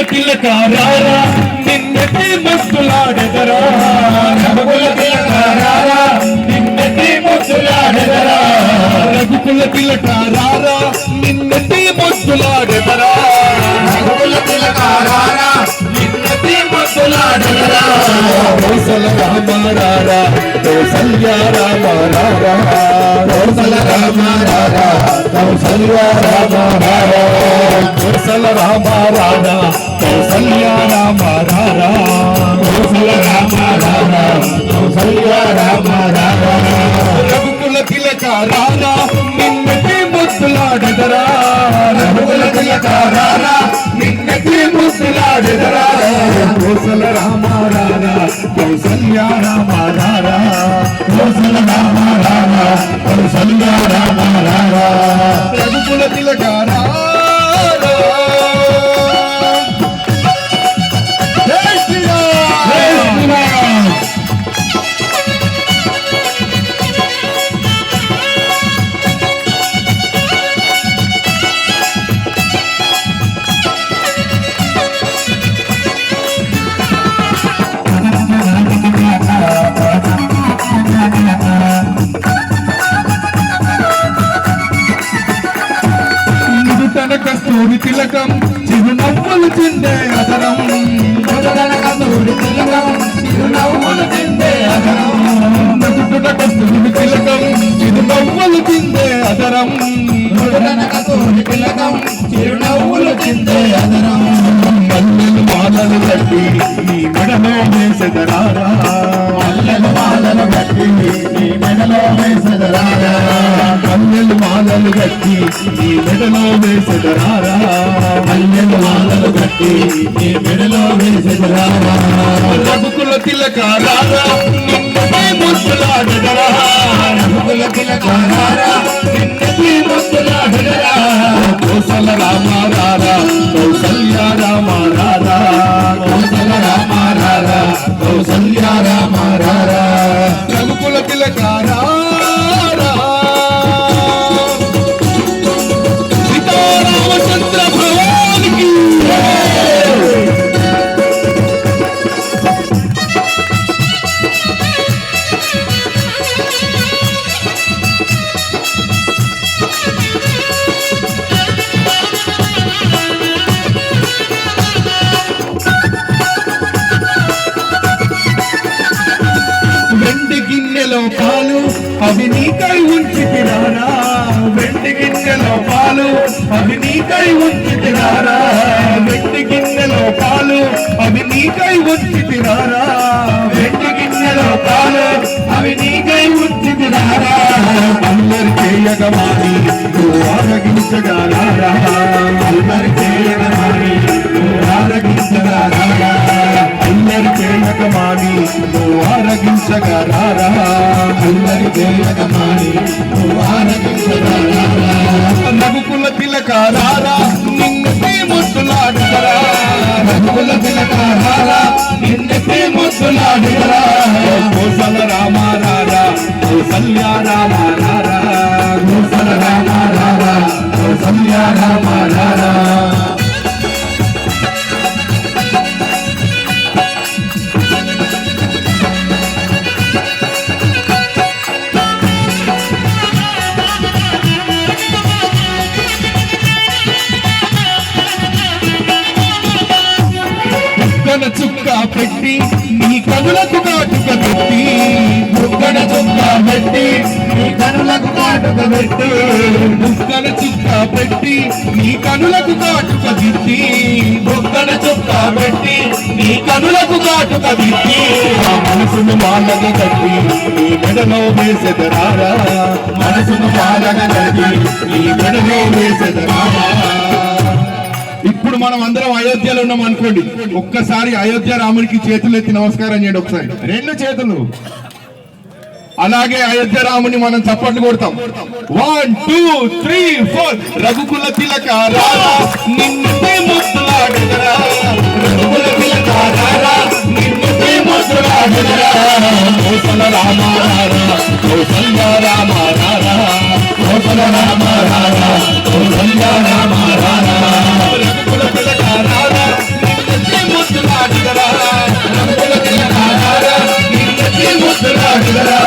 తిలక రారా నిన్నటి ముద్దులాడెదరా రఘుకుల తిలక రారా నిన్నటి ముద్దులాడెదరా రఘుకుల తిలక రారా నిన్నటి ముద్దులాడెదరా రఘుకుల తిలక రారా నిన్నటి ముద్దులాడెదరా కౌసల రామ రారా కౌసల్య రామ రారా కౌసల రామ రారా కౌసల్య రామ రారా కౌసల రామ రారా కౌసల్య రామ రారా కౌసల రామ రారా కౌసల్య రామ రారా రఘుకుల తిలక రారా నిన్నటి ముద్దులాడెదరా రఘుకుల తిలక రారా నిన్నటి ముద్దులాడెదరా కౌసల రామ రారా కౌసల్య రామ రారా కౌసల రామ రారా కౌసల్య రామ రారా రఘుకుల తిలక రారా కస్తూరి తిలకం చిరునవ్వులు చిందే అదరం కస్తూరి తిలకం చిరునవ్వులు చిందే అదరం కస్తూరి తిలకం చిరునవ్వులు చిందే అదరం కస్తూరి తిలకం చిరునవ్వులు చిందే అదరం మల్లెలు మాలలు కట్టి నీ మెడలో వేసెదరారా మల్లెలు మాలలు కట్టి నీ మెడలో వేసెదరారా మల్లెలు మాలలు కట్టి నీ మెడలో వేసెదరారా మల్లెలు మాలలు కట్టి నీ మెడలో వేసెదరారా రఘుకుల తిలక రారా నిన్నటి ముద్దులాడెదరా రఘుకుల తిలక రారా నిన్నటి ముద్దులాడెదరా కౌసల రామ రారా కౌసల్య రామ రారా కౌసల రామ రారా కౌసల్య రామ రారా రఘుకుల తిలక రారా సీతారామచంద్ర భగవానికి పాలు అవి నీకై ఉంచి తినారా వెండి గిన్నెలో పాలు అవి నీకై ఉంచి తినారా వెండి గిన్నెలో పాలు అవి నీకై ఉంచి తినారా వెండి గిన్నెలో పాలు అవి నీకై ఉంచి తినారా అల్లరి చేయగమాని నువ్వు ఆరగించగలరా అల్లరి చేయగమాని నువ్వు ఆరగించగలరా అల్లరి చేయగమాని నువ్వు ఆరగించగలరా అల్లరి చేయగమాని నువ్వు ఆరగించగలరా రఘుకుల తిలక రారా నిన్నటి ముద్దులాడెదరా రఘుకుల తిలక రారా నిన్నటి ముద్దులాడెదరా కౌసల రామ రారా కౌసల్య రామ రారా కౌసల రామ రారా కౌసల్య రామ రారా చుక్క పెట్టి నీ కనులకు కాటుక పెట్టి బుగ్గన చుక్క పెట్టి నీ కనులకు కాటుక పెట్టి బుగ్గన చుక్క పెట్టి నీ కనులకు కాటుక దిట్టి బుగ్గన చుక్క పెట్టి నీ కనులకు కాటుక దిట్టి ఆ మనసును మాలగా కట్టి నీ మెడలో వేసెదరారా మనసును మాలగా కట్టి నీ మెడలో వేసెదరారా ఇప్పుడు మనం అందరం అయోధ్యలో ఉన్నాం అనుకోండి ఒక్కసారి అయోధ్య రాముడికి చేతులు ఎత్తి నమస్కారం చేయండి ఒకసారి రెండు చేతులు అలాగే అయోధ్య రాముని మనం చప్పట్లు కొడతాం 1 2 3 4 రఘుకుల తిలక రారా నిన్నటి ముద్దులాడెదరా రఘుకుల తిలక రారా నిన్నటి ముద్దులాడెదరా కౌసల రామ రారా కౌసల్య రామ రారా కౌసల రామ రారా కౌసల్య రామ రారా రఘుకుల తిలక రారా దిగరా